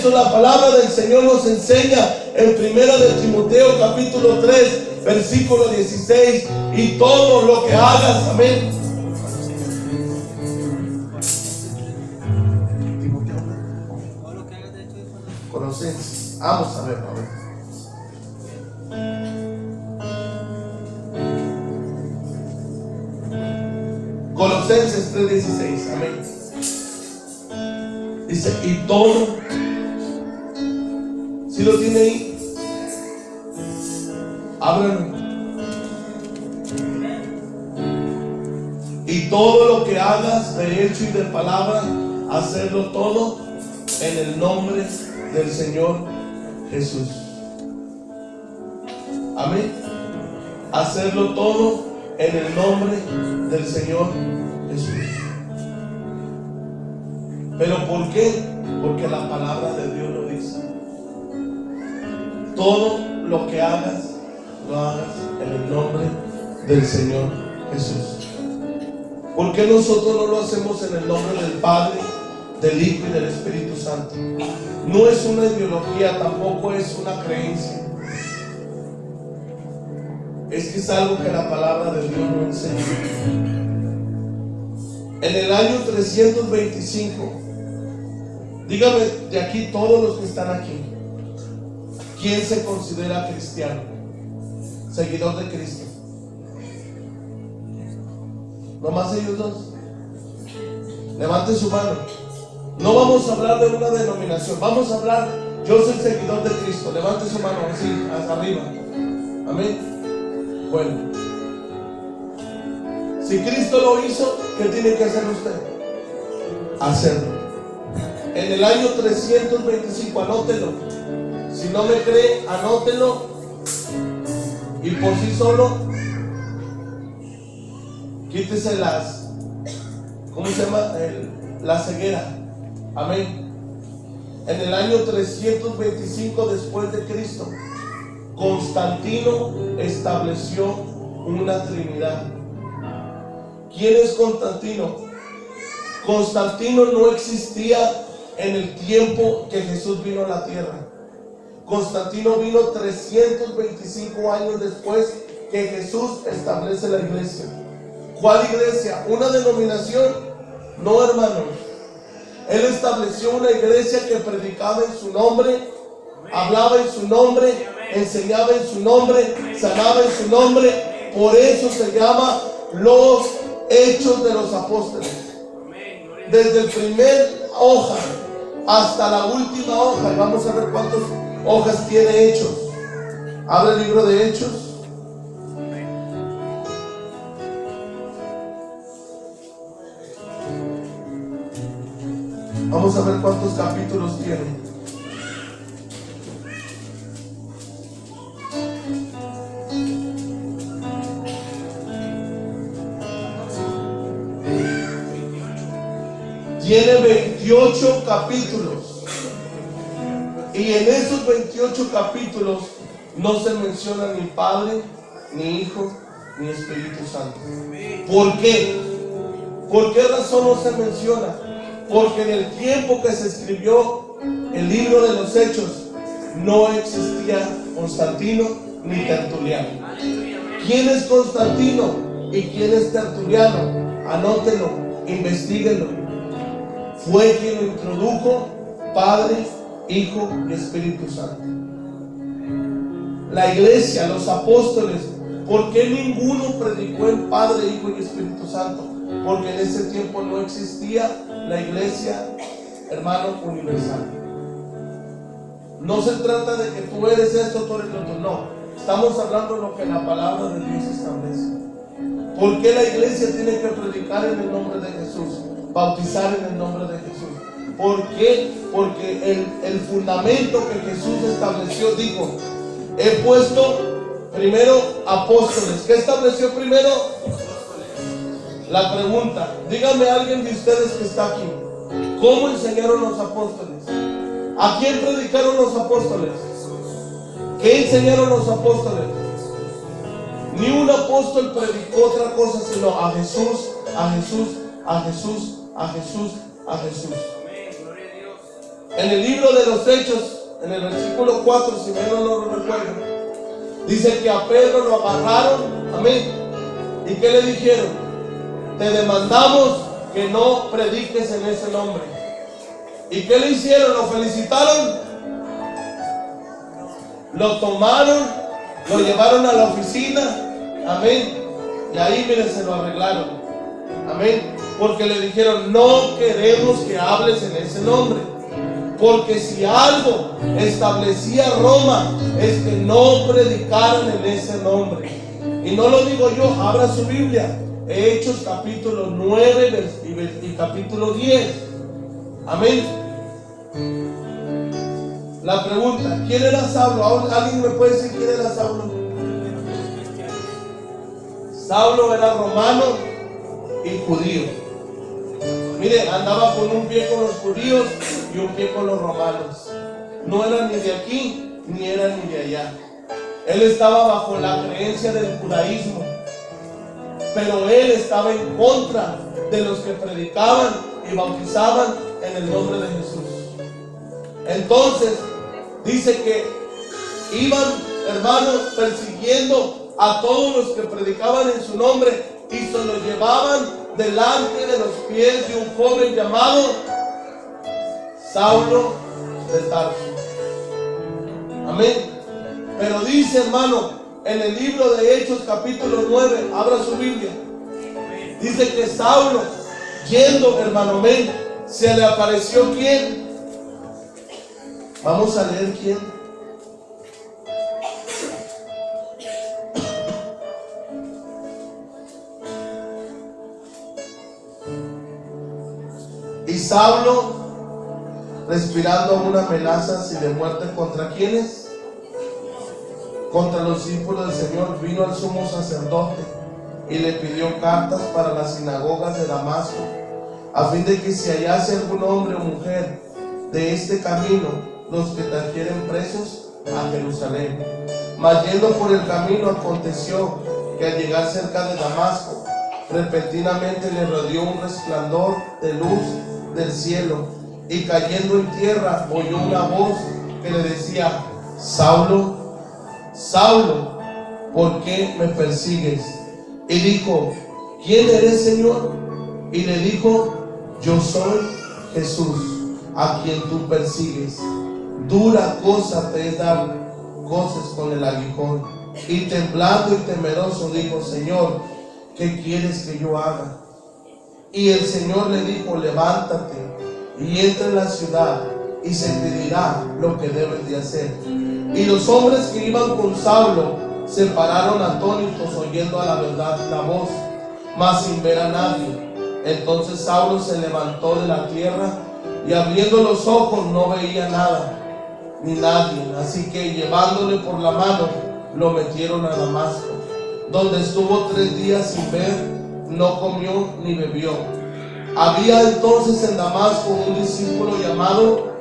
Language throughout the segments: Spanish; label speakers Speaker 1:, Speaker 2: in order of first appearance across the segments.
Speaker 1: eso la palabra del Señor nos enseña en 1 de Timoteo capítulo 3 versículo 16, y todo lo que hagas, amén. Colosenses, vamos a ver. Colosenses 3:16, amén. Dice, y todo, si lo tiene ahí, ábranlo. Y todo lo que hagas de hecho y de palabra, hacerlo todo en el nombre del Señor Jesús. Amén. Hacerlo todo en el nombre del Señor Jesús. ¿Pero por qué? Porque la palabra de Dios lo dice. Todo lo que hagas, lo hagas en el nombre del Señor Jesús. ¿Por qué nosotros no lo hacemos en el nombre del Padre, del Hijo y del Espíritu Santo? No es una ideología, tampoco es una creencia. Es que es algo que la palabra de Dios nos enseña. En el año 325, dígame de aquí todos los que están aquí, ¿quién se considera cristiano? Seguidor de Cristo. ¿Nomás ellos dos? Levante su mano. No vamos a hablar de una denominación, vamos a hablar, yo soy seguidor de Cristo. Levante su mano así, hasta arriba. Amén. Bueno, si Cristo lo hizo, ¿qué tiene que hacer usted? Hacerlo. En el año 325, anótelo. Si no me cree, anótelo. Y por sí solo, quítese las, ¿cómo se llama? La ceguera. Amén. En el año 325 después de Cristo, Constantino estableció una trinidad. ¿Quién es Constantino? Constantino no existía en el tiempo que Jesús vino a la tierra. Constantino vino 325 años después que Jesús establece la iglesia. ¿Cuál iglesia? ¿Una denominación? No, hermanos. Él estableció una iglesia que predicaba en su nombre, hablaba en su nombre, enseñaba en su nombre, sanaba en su nombre. Por eso se llama los Hechos de los Apóstoles. Desde el primer hoja hasta la última hoja, y vamos a ver cuántas hojas tiene Hechos. Abre el libro de Hechos. Vamos a ver cuántos capítulos tiene. Tiene 28 capítulos. Y en esos 28 capítulos no se menciona ni Padre, ni Hijo, ni Espíritu Santo. ¿Por qué? ¿Por qué razón no se menciona? Porque en el tiempo que se escribió el libro de los Hechos no existía Constantino ni Tertuliano. ¿Quién es Constantino y quién es Tertuliano? Anótelo, investíguenlo. Fue quien lo introdujo, Padre, Hijo y Espíritu Santo. La iglesia, los apóstoles, ¿por qué ninguno predicó en Padre, Hijo y Espíritu Santo? Porque en ese tiempo no existía la iglesia, hermano, universal. No se trata de que tú eres esto, tú eres lo otro, no. Estamos hablando de lo que la palabra de Dios establece. ¿Por qué la iglesia tiene que predicar en el nombre de Jesús? Bautizar en el nombre de Jesús. ¿Por qué? Porque el fundamento que Jesús estableció dijo: he puesto primero apóstoles. ¿Qué estableció primero? La pregunta, dígame alguien de ustedes que está aquí, ¿cómo enseñaron los apóstoles? ¿A quién predicaron los apóstoles? ¿Qué enseñaron los apóstoles? Ni un apóstol predicó otra cosa sino a Jesús, a Jesús, a Jesús, a Jesús, a Jesús. En el libro de los Hechos, en el versículo 4, si menos no lo recuerdo, dice que a Pedro lo agarraron, amén. ¿Y qué le dijeron? Te demandamos que no prediques en ese nombre. ¿Y qué le hicieron? ¿Lo felicitaron? Lo tomaron, lo llevaron a la oficina, amén. Y ahí, miren, se lo arreglaron, amén. Porque le dijeron, no queremos que hables en ese nombre. Porque si algo establecía Roma, es que no predicaran en ese nombre. Y no lo digo yo, abra su Biblia, Hechos capítulo 9 y capítulo 10. Amén. La pregunta, ¿quién era Saulo? ¿Alguien me puede decir quién era Saulo? Saulo era romano y judío. Mire, andaba con un pie con los judíos y un pie con los romanos. No era ni de aquí ni era ni de allá. Él estaba bajo la creencia del judaísmo, pero él estaba en contra de los que predicaban y bautizaban en el nombre de Jesús. Entonces dice que iban, hermanos, persiguiendo a todos los que predicaban en su nombre y se los llevaban delante de los pies de un joven llamado Saulo de Tarso. Amén. Pero dice, hermano, en el libro de Hechos capítulo 9, abra su Biblia, dice que Saulo, yendo, hermano, amén, se le apareció ¿quién? Vamos a leer quién. Y Saulo, respirando una amenaza así de muerte contra quienes, contra los discípulos del Señor, vino al sumo sacerdote y le pidió cartas para las sinagogas de Damasco, a fin de que si hallase algún hombre o mujer de este camino, los que trajeren presos a Jerusalén. Mas yendo por el camino, aconteció que al llegar cerca de Damasco, repentinamente le rodeó un resplandor de luz del cielo, y cayendo en tierra oyó una voz que le decía: Saulo, Saulo, ¿por qué me persigues? Y dijo: ¿quién eres, Señor? Y le dijo: yo soy Jesús, a quien tú persigues. Dura cosa te es dar goces con el aguijón. Y temblando y temeroso dijo: Señor, ¿qué quieres que yo haga? Y el Señor le dijo: levántate y entra en la ciudad, y se te dirá lo que debes de hacer. Y los hombres que iban con Saulo se pararon atónitos, oyendo a la verdad la voz, mas sin ver a nadie. Entonces Saulo se levantó de la tierra, y abriendo los ojos no veía nada ni nadie. Así que llevándole por la mano, lo metieron a Damasco, donde estuvo 3 días sin ver, no comió ni bebió. Había entonces en Damasco un discípulo llamado,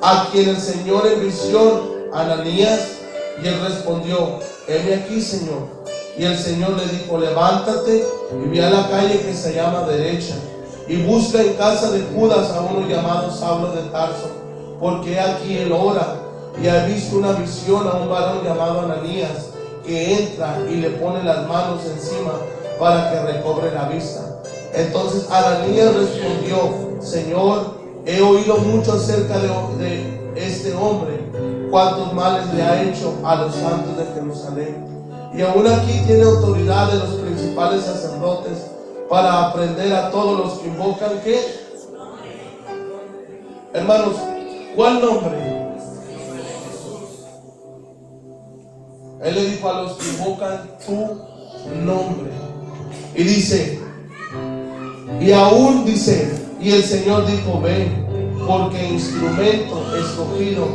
Speaker 1: a quien el Señor en visión, Ananías, y él respondió: heme aquí, Señor. Y el Señor le dijo: levántate y ve a la calle que se llama Derecha, y busca en casa de Judas a uno llamado Saulo de Tarso, porque aquí él ora, y ha visto una visión a un varón llamado Ananías, que entra y le pone las manos encima para que recobre la vista. Entonces Ananías respondió: Señor, he oído mucho acerca de este hombre, cuántos males le ha hecho a los santos de Jerusalén. Y aún aquí tiene autoridad de los principales sacerdotes para aprender a todos los que invocan ¿qué? Hermanos, ¿cuál nombre? Él le dijo a los que invocan tu nombre. Y dice, y aún dice, y el Señor dijo: ven, porque instrumento escogido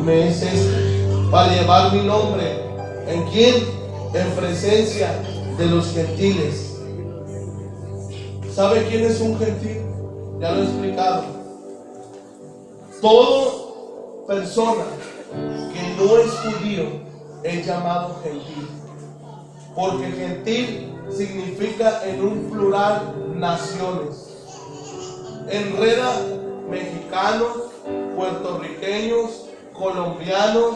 Speaker 1: me es este, para llevar mi nombre. ¿En quién? En presencia de los gentiles. ¿Sabe quién es un gentil? Ya lo he explicado. Toda persona que no es judío es llamado gentil, porque gentil significa en un plural naciones. Enreda mexicanos, puertorriqueños, colombianos,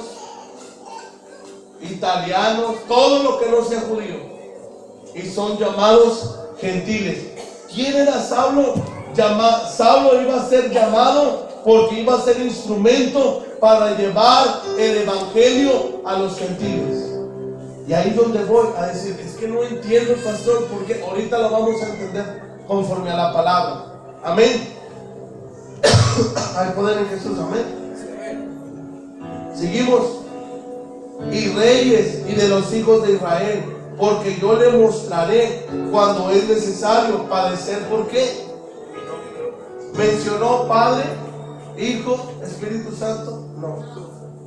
Speaker 1: italianos, todo lo que no sea judío, y son llamados gentiles. ¿Quién era Saulo? Saulo iba a ser llamado porque iba a ser instrumento para llevar el evangelio a los gentiles. Y ahí es donde voy a decir, es que no entiendo, pastor, porque ahorita lo vamos a entender conforme a la palabra. Amén. Hay poder en Jesús, amén. Seguimos. Y reyes y de los hijos de Israel, porque yo le mostraré cuando es necesario padecer. ¿Por qué? ¿Mencionó Padre, Hijo, Espíritu Santo? No.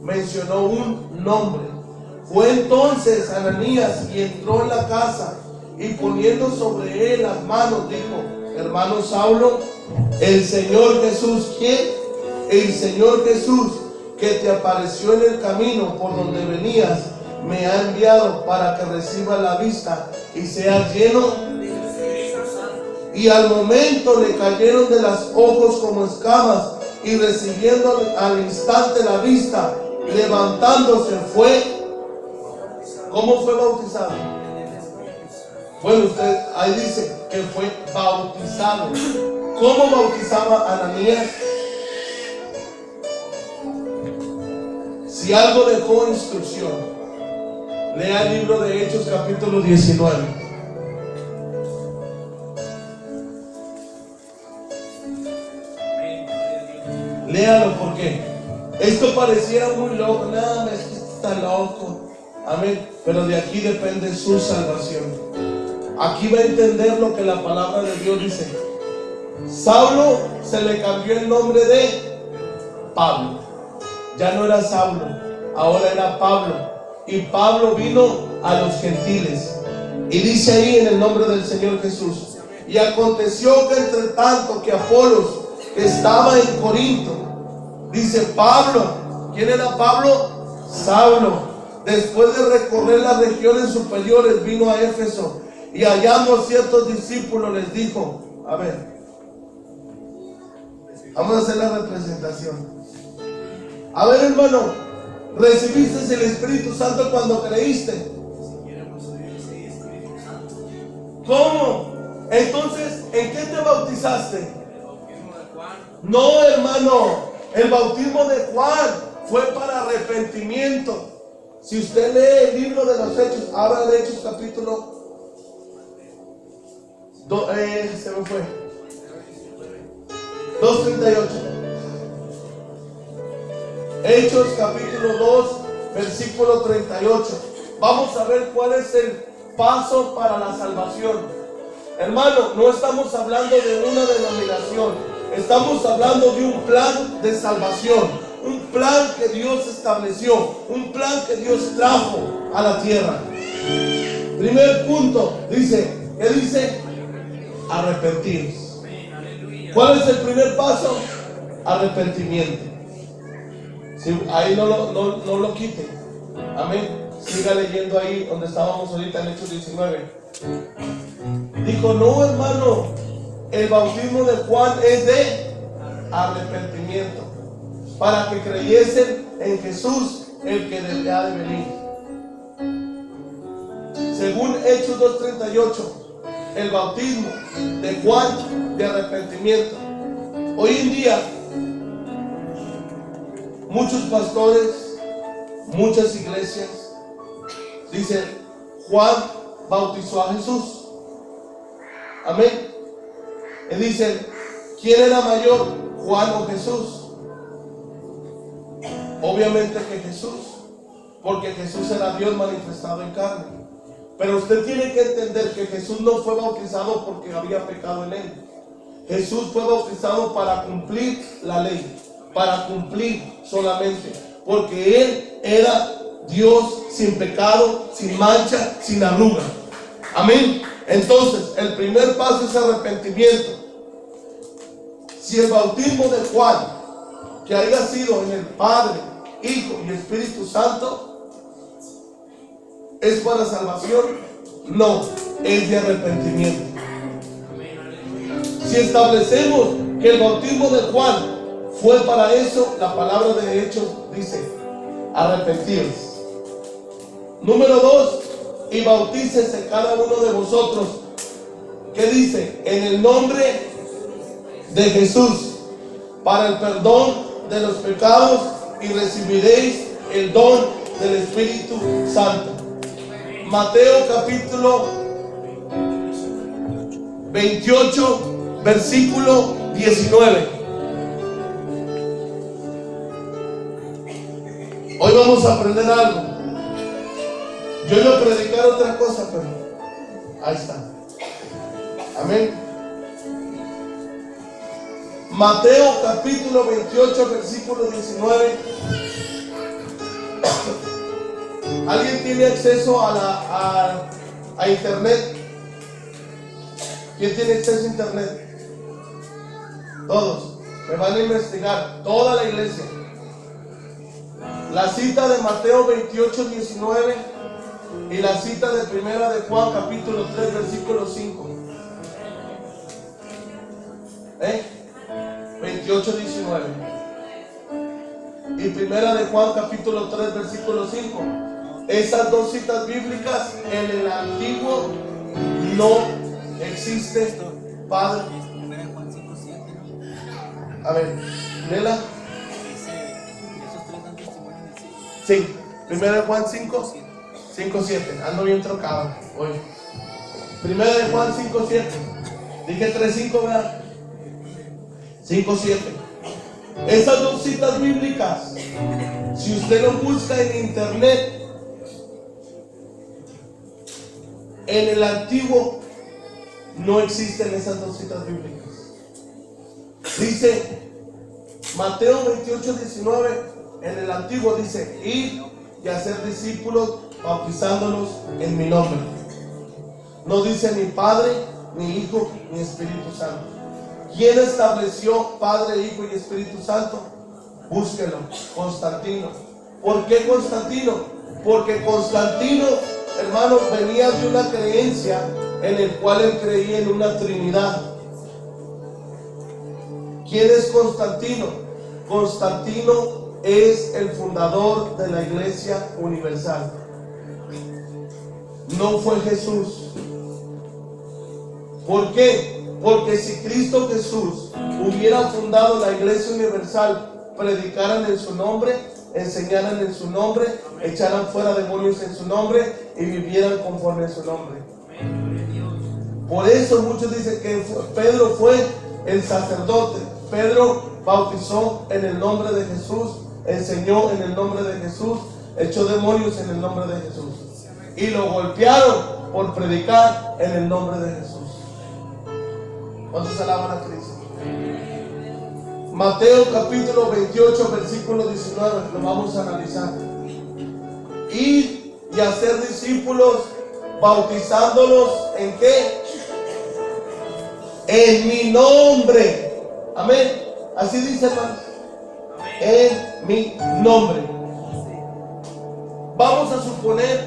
Speaker 1: Mencionó un nombre. Fue entonces Ananías y entró en la casa y poniendo sobre él las manos dijo: hermano Saulo, el Señor Jesús, ¿quién? El Señor Jesús que te apareció en el camino por donde venías, me ha enviado para que recibas la vista y seas lleno. Y al momento le cayeron de los ojos como escamas, y recibiendo al instante la vista, levantándose fue. ¿Cómo fue bautizado? Bueno, usted ahí dice que fue bautizado. ¿Cómo bautizaba Ananías? Si algo dejó instrucción, lea el libro de Hechos capítulo 19. Léalo, porque esto pareciera muy loco. Nada, está loco. Amén. Pero de aquí depende su salvación. Aquí va a entender lo que la palabra de Dios dice. Saulo se le cambió el nombre de Pablo. Ya no era Saulo, ahora era Pablo. Y Pablo vino a los gentiles. Y dice ahí en el nombre del Señor Jesús: y aconteció que entre tanto que Apolos estaba en Corinto, dice Pablo. ¿Quién era Pablo? Saulo. Después de recorrer las regiones superiores, vino a Éfeso y hallando a ciertos discípulos les dijo: a ver, vamos a hacer la representación. A ver, hermano, ¿recibiste el Espíritu Santo cuando creíste? ¿Cómo? Entonces, ¿en qué te bautizaste? No, hermano, el bautismo de Juan fue para arrepentimiento. Si usted lee el libro de los Hechos, habla de Hechos capítulo se me fue 2:38. Hechos capítulo 2 versículo 38. Vamos a ver cuál es el paso para la salvación. Hermano, no estamos hablando de una denominación, estamos hablando de un plan de salvación, un plan que Dios estableció, un plan que Dios trajo a la tierra. Primer punto, dice, ¿qué dice? Arrepentiros. ¿Cuál es el primer paso? Arrepentimiento. Sí, ahí no lo quiten. Amén. Siga leyendo ahí donde estábamos ahorita en Hechos 19. Dijo: no, hermano, el bautismo de Juan es de arrepentimiento, para que creyesen en Jesús, el que debía de venir. Según Hechos 2:38, el bautismo de Juan de arrepentimiento. Hoy en día muchos pastores, muchas iglesias dicen: Juan bautizó a Jesús. Amén. Y dicen: ¿quién era mayor, Juan o Jesús? Obviamente que Jesús, porque Jesús era Dios manifestado en carne. Pero usted tiene que entender que Jesús no fue bautizado porque había pecado en él. Jesús fue bautizado para cumplir la ley, para cumplir solamente, porque él era Dios sin pecado, sin mancha, sin arruga. Amén. Entonces, el primer paso es arrepentimiento. Si el bautismo de Juan, que haya sido en el Padre, Hijo y Espíritu Santo, ¿es para salvación? No, es de arrepentimiento. Si establecemos que el bautismo de Juan Fue para eso, la palabra de Hechos dice, arrepentíos. Número 2, y bautícese cada uno de vosotros. ¿Qué dice? En el nombre de Jesús, para el perdón de los pecados, y recibiréis el don del Espíritu Santo. Mateo capítulo 28, versículo 19. Hoy vamos a aprender algo. Yo iba a predicar otra cosa, pero ahí está. Amén. Mateo capítulo 28, versículo 19. ¿Alguien tiene acceso a internet? ¿Quién tiene acceso a internet? Todos. Me van a investigar. Toda la iglesia. La cita de Mateo 28, 19 y la cita de primera de Juan capítulo 3, versículo 5. 28, 19 y primera de Juan capítulo 3, versículo 5. Esas dos citas bíblicas, en el antiguo no existe Padre. A ver, léela. Sí, primera de Juan 5, 7. Ando bien trocado hoy. Primera de Juan 5, 7. Dije 3, 5, ¿verdad? 5, 7. Esas dos citas bíblicas, si usted lo busca en internet, en el antiguo no existen esas dos citas bíblicas. Dice Mateo 28, 19. En el antiguo dice, id y hacer discípulos, bautizándolos en mi nombre. No dice ni Padre, ni Hijo, ni Espíritu Santo. ¿Quién estableció Padre, Hijo y Espíritu Santo? Búsquelo, Constantino. ¿Por qué Constantino? Porque Constantino, hermano, venía de una creencia en el cual él creía en una Trinidad. ¿Quién es Constantino? Constantino es el fundador de la Iglesia Universal. No fue Jesús. ¿Por qué? Porque si Cristo Jesús hubiera fundado la Iglesia Universal, predicaran en su nombre, enseñaran en su nombre, echaran fuera demonios en su nombre y vivieran conforme a su nombre. Por eso muchos dicen que Pedro fue el sacerdote. Pedro bautizó en el nombre de Jesús, enseñó en el nombre de Jesús, echó demonios en el nombre de Jesús. Y lo golpearon por predicar en el nombre de Jesús. ¿Cuántos alaban a Cristo? Mateo capítulo 28, versículo 19, lo vamos a analizar. Ir y hacer discípulos, bautizándolos ¿en qué? En mi nombre. Amén. Así dice, hermano. En mi nombre. Vamos a suponer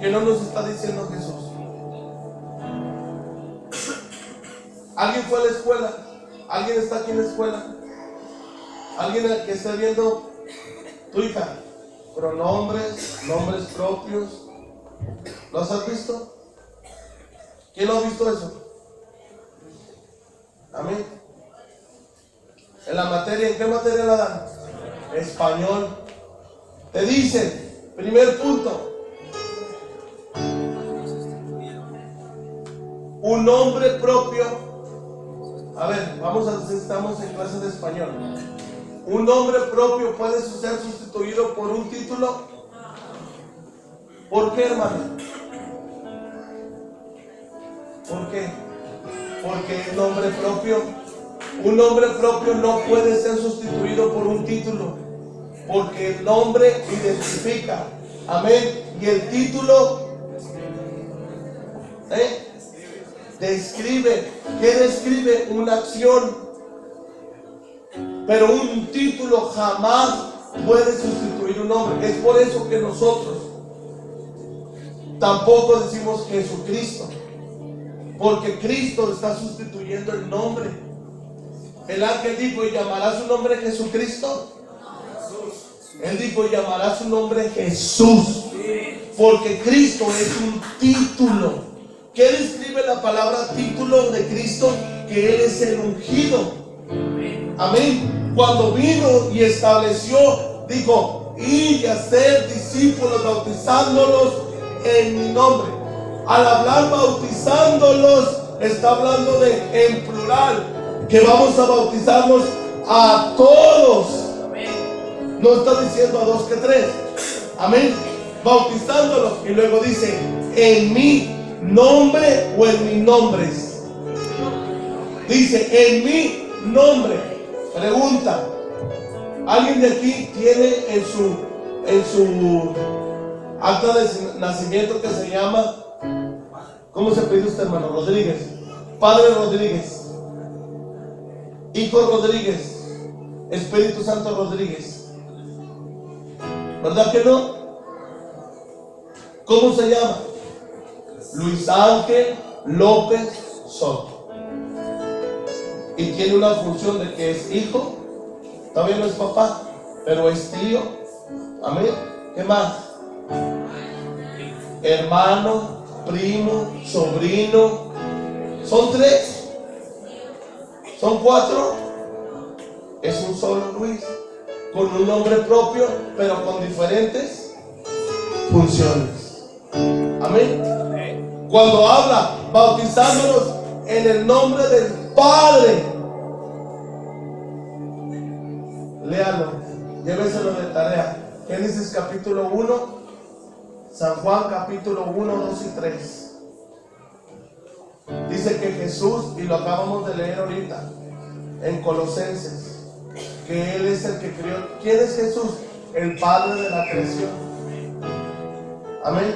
Speaker 1: que no nos está diciendo Jesús. ¿Alguien fue a la escuela? ¿Alguien está aquí en la escuela? ¿Alguien que esté viendo tu hija? Pronombres, nombres propios. ¿Los has visto? ¿Quién lo ha visto eso? Amén. En la materia, ¿en qué materia la dan? Español. Te dicen, primer punto, un nombre propio. A ver, estamos en clase de español. ¿Un nombre propio puede ser sustituido por un título? ¿Por qué, hermano? ¿Por qué? Porque un nombre propio no puede ser sustituido por un título, porque el nombre identifica. Amén. Y el título describe. ¿Qué describe? Una acción. Pero un título jamás puede sustituir un nombre. Es por eso que nosotros tampoco decimos Jesucristo, porque Cristo está sustituyendo el nombre. El ángel dijo, ¿y llamará su nombre Jesucristo? Él dijo, llamará su nombre Jesús. Porque Cristo es un título. ¿Qué describe la palabra título de Cristo? Que Él es el ungido. Amén. Cuando vino y estableció, dijo, id y hacer discípulos bautizándolos en mi nombre. Al hablar bautizándolos, está hablando de en plural, que vamos a bautizarlos a todos. No está diciendo a dos que tres. Amén. Bautizándolos. Y luego dice, en mi nombre o en mis nombres. Dice, en mi nombre. Pregunta, ¿alguien de aquí tiene en su acta de nacimiento que se llama, ¿cómo se pide usted, hermano? Rodríguez. Padre Rodríguez, Hijo Rodríguez, Espíritu Santo Rodríguez. ¿Verdad que no? ¿Cómo se llama? Luis Ángel López Soto. Y tiene una función de que es hijo. Todavía no es papá, pero es tío. Amén. ¿Qué más? Hermano, primo, sobrino. ¿Son tres? ¿Son cuatro? Es un solo Luis, con un nombre propio, pero con diferentes funciones. Amén. Cuando habla bautizándolos en el nombre del Padre, léalo, lléveselo de tarea. Génesis capítulo 1, San Juan capítulo 1, 2 y 3. Dice que Jesús, y lo acabamos de leer ahorita en Colosenses, que Él es el que creó. ¿Quién es Jesús? El Padre de la creación. Amén.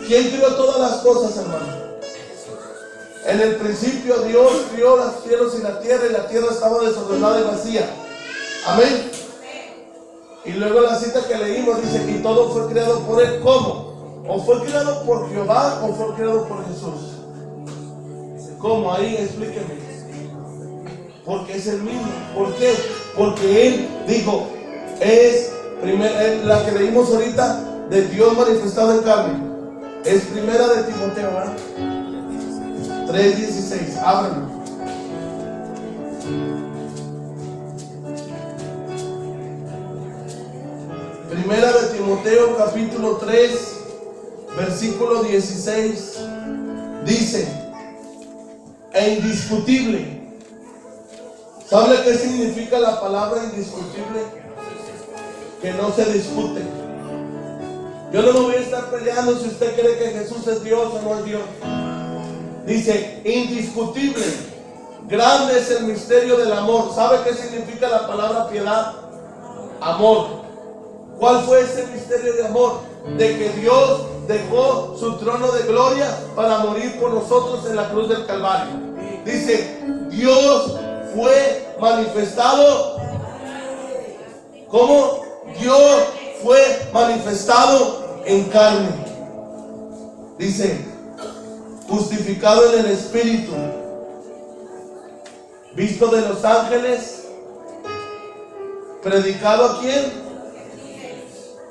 Speaker 1: ¿Quién creó todas las cosas, hermano? En el principio Dios crió los cielos y la tierra estaba desordenada y vacía. Amén. Y luego la cita que leímos dice que todo fue creado por Él. ¿Cómo? ¿O fue creado por Jehová o fue creado por Jesús? ¿Cómo? Ahí explíqueme. Porque es el mismo. ¿Por qué? Porque Él dijo, es la que leímos ahorita, de Dios manifestado en carne. Es primera de Timoteo, ¿verdad? 3:16. Ábranlo. Primera de Timoteo capítulo 3 versículo 16 dice, e indiscutible. ¿Sabe qué significa la palabra indiscutible? Que no se discute. Yo no me voy a estar peleando si usted cree que Jesús es Dios o no es Dios. Dice, indiscutible. Grande es el misterio del amor. ¿Sabe qué significa la palabra piedad? Amor. ¿Cuál fue ese misterio de amor? De que Dios dejó su trono de gloria para morir por nosotros en la cruz del Calvario. Dice, Dios fue manifestado. ¿Cómo? Dios fue manifestado en carne. Dice, justificado en el Espíritu, visto de los ángeles, predicado a quién.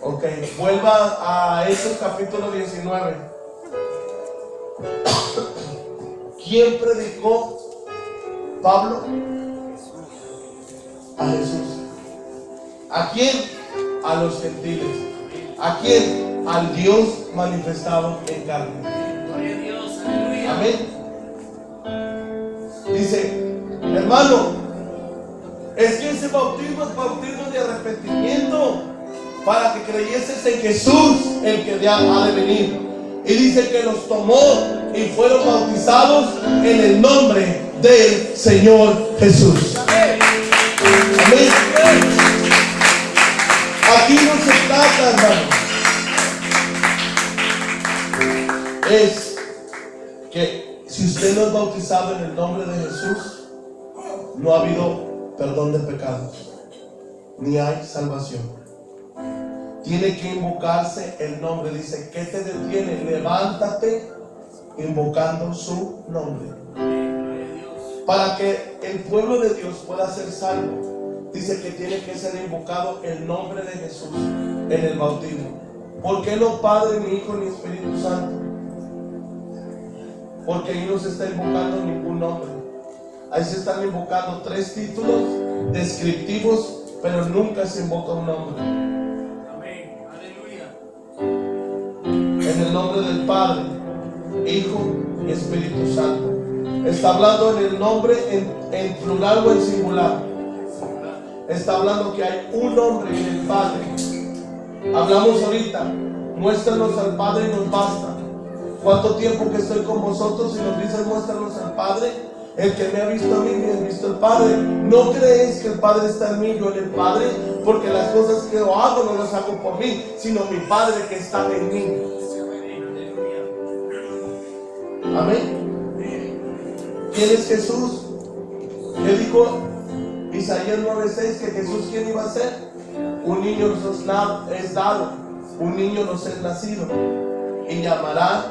Speaker 1: Ok, vuelva a Hechos capítulo 19. ¿Quién predicó? Pablo. A Jesús. ¿A quién? A los gentiles. ¿A quién? Al Dios manifestado en carne. Amén. Dice, hermano, es que ese bautismo es bautismo de arrepentimiento, para que creyeses en Jesús, el que ha de venir. Y dice que los tomó y fueron bautizados en el nombre del Señor Jesús. Amén. Aquí no se trata, hermano, es que si usted no es bautizado en el nombre de Jesús, no ha habido perdón de pecados, ni hay salvación. Tiene que invocarse el nombre. Dice, ¿qué te detiene? Levántate invocando su nombre. Para que el pueblo de Dios pueda ser salvo, dice que tiene que ser invocado el nombre de Jesús en el bautismo. ¿Por qué no Padre, ni Hijo, ni Espíritu Santo? Porque ahí no se está invocando ningún nombre. Ahí se están invocando 3 títulos descriptivos, pero nunca se invoca un nombre.
Speaker 2: Amén. Aleluya.
Speaker 1: En el nombre del Padre, Hijo y Espíritu Santo. Está hablando en el nombre en plural o en singular. Está hablando que hay un nombre en el Padre. Hablamos ahorita, muéstranos al Padre y nos basta. ¿Cuánto tiempo que estoy con vosotros y nos dices muéstranos al Padre? El que me ha visto a mí, me ha visto el Padre. ¿No creéis que el Padre está en mí, yo en el Padre? Porque las cosas que yo hago no las hago por mí, sino mi Padre que está en mí. Amén. ¿Quién es Jesús? ¿Qué dijo Isaías 9:6? Que Jesús, ¿quién iba a ser? Un niño nos es dado, un niño nos es nacido, y llamará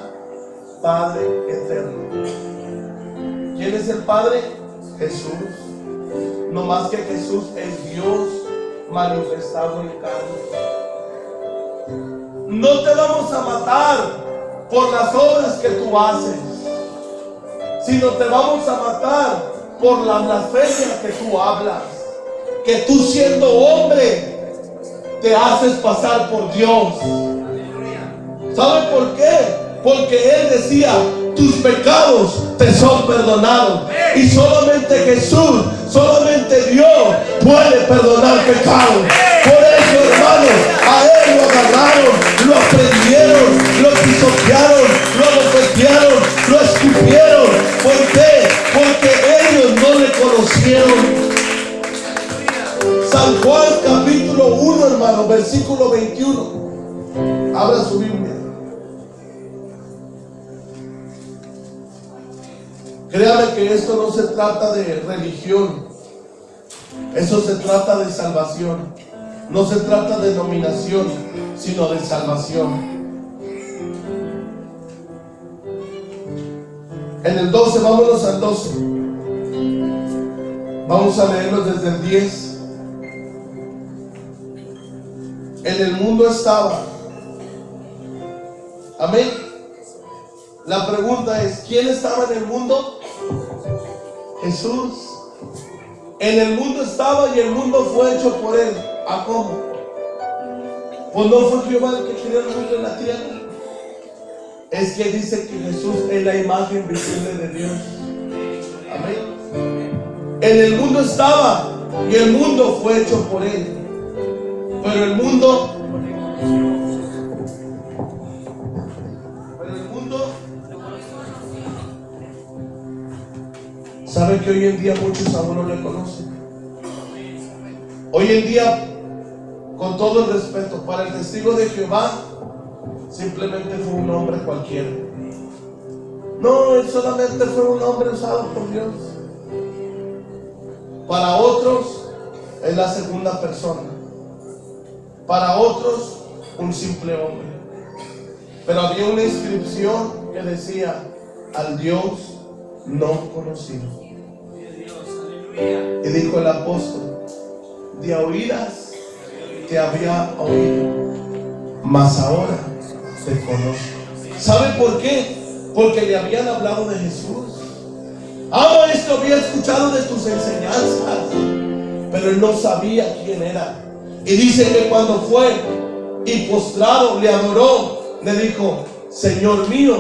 Speaker 1: Padre Eterno. ¿Quién es el Padre? Jesús. No más que Jesús es Dios manifestado en carne. No te vamos a matar por las obras que tú haces, sino te vamos a matar por la blasfemia que tú hablas. Que tú, siendo hombre, te haces pasar por Dios. ¿Sabe por qué? Porque Él decía: tus pecados te son perdonados. Y solamente Jesús, solamente Dios puede perdonar pecados. Por eso, hermanos, a Él lo agarraron, lo prendieron, lo pisotearon, lo abofetearon, lo escupieron. ¿Por qué? Porque ellos no le conocieron. San Juan capítulo 1, hermano, versículo 21. Abra su Biblia. Créame que esto no se trata de religión. Eso se trata de salvación. No se trata de denominación, sino de salvación. En el 12, vámonos al 12. Vamos a leerlo desde el 10. En el mundo estaba. Amén. La pregunta es: ¿quién estaba en el mundo? Jesús. En el mundo estaba y el mundo fue hecho por Él. ¿A cómo? Pues no fue Jehová el que creó el mundo en la tierra. Es que dice que Jesús es la imagen visible de Dios. Amén. En el mundo estaba y el mundo fue hecho por Él. Pero el mundo sabe que hoy en día muchos aún no le conocen. Hoy en día, con todo el respeto, para el testigo de Jehová simplemente fue un hombre cualquiera. No, él solamente fue un hombre usado por Dios. Para otros es la segunda persona. Para otros, un simple hombre. Pero había una inscripción que decía: al Dios no conocido. Y dijo el apóstol: de oídas te había oído, mas ahora te conozco. ¿Sabe por qué? Porque le habían hablado de Jesús. Maestro, había escuchado de tus enseñanzas, pero él no sabía quién era. Y dice que cuando fue y postrado le adoró, le dijo: Señor mío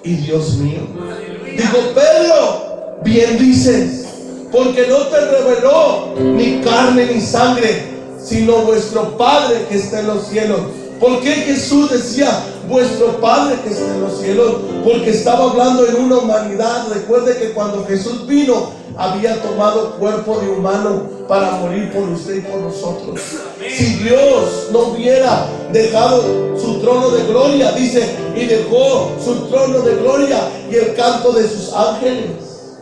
Speaker 1: y Dios mío. Dijo: Pedro, bien dices, porque no te reveló ni carne ni sangre, sino vuestro Padre que está en los cielos. ¿Por qué Jesús decía vuestro Padre que está en los cielos? Porque estaba hablando en una humanidad. Recuerde que cuando Jesús vino, había tomado cuerpo de humano para morir por usted y por nosotros. Si Dios no hubiera dejado su trono de gloria, dice, y dejó su trono de gloria y el canto de sus ángeles,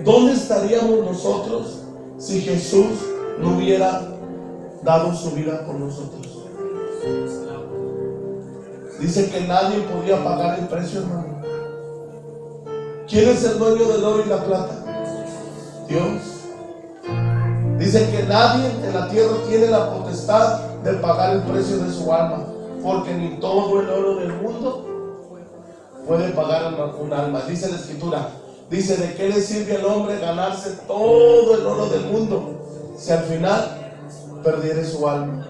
Speaker 1: ¿dónde estaríamos nosotros si Jesús no hubiera dado su vida por nosotros? Dice que nadie podía pagar el precio, hermano. ¿Quién es el dueño del oro y la plata? Dios. Dice que nadie en la tierra tiene la potestad de pagar el precio de su alma, porque ni todo el oro del mundo puede pagar un alma. Dice la Escritura, dice: ¿de qué le sirve al hombre ganarse todo el oro del mundo si al final perdiere su alma?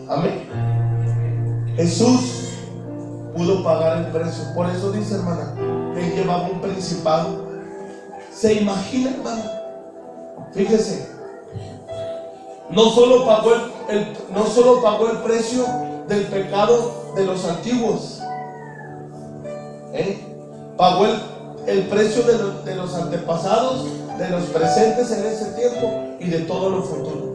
Speaker 1: Amén. Jesús pudo pagar el precio. Por eso dice, hermana, que él llevaba un principado. ¿Se imagina, hermana? Fíjese, no solo pagó el precio del pecado de los antiguos, pagó el precio de los antepasados, de los presentes en ese tiempo y de todo lo futuro.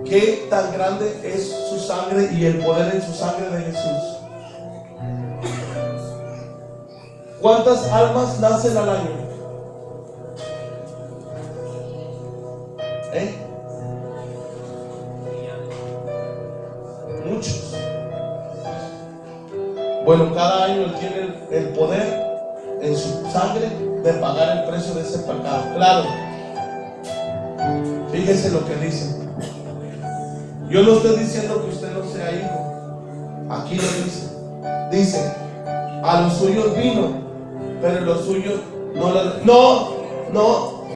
Speaker 1: Qué tan grande es su sangre y el poder en su sangre de Jesús. ¿Cuántas almas nacen al año? Muchos. Bueno, cada año él tiene el poder en su sangre de pagar el precio de ese pecado. Claro. Fíjese lo que dice. Yo no estoy diciendo que usted no sea hijo. Aquí lo dice. Dice: a los suyos vino, pero los suyos no.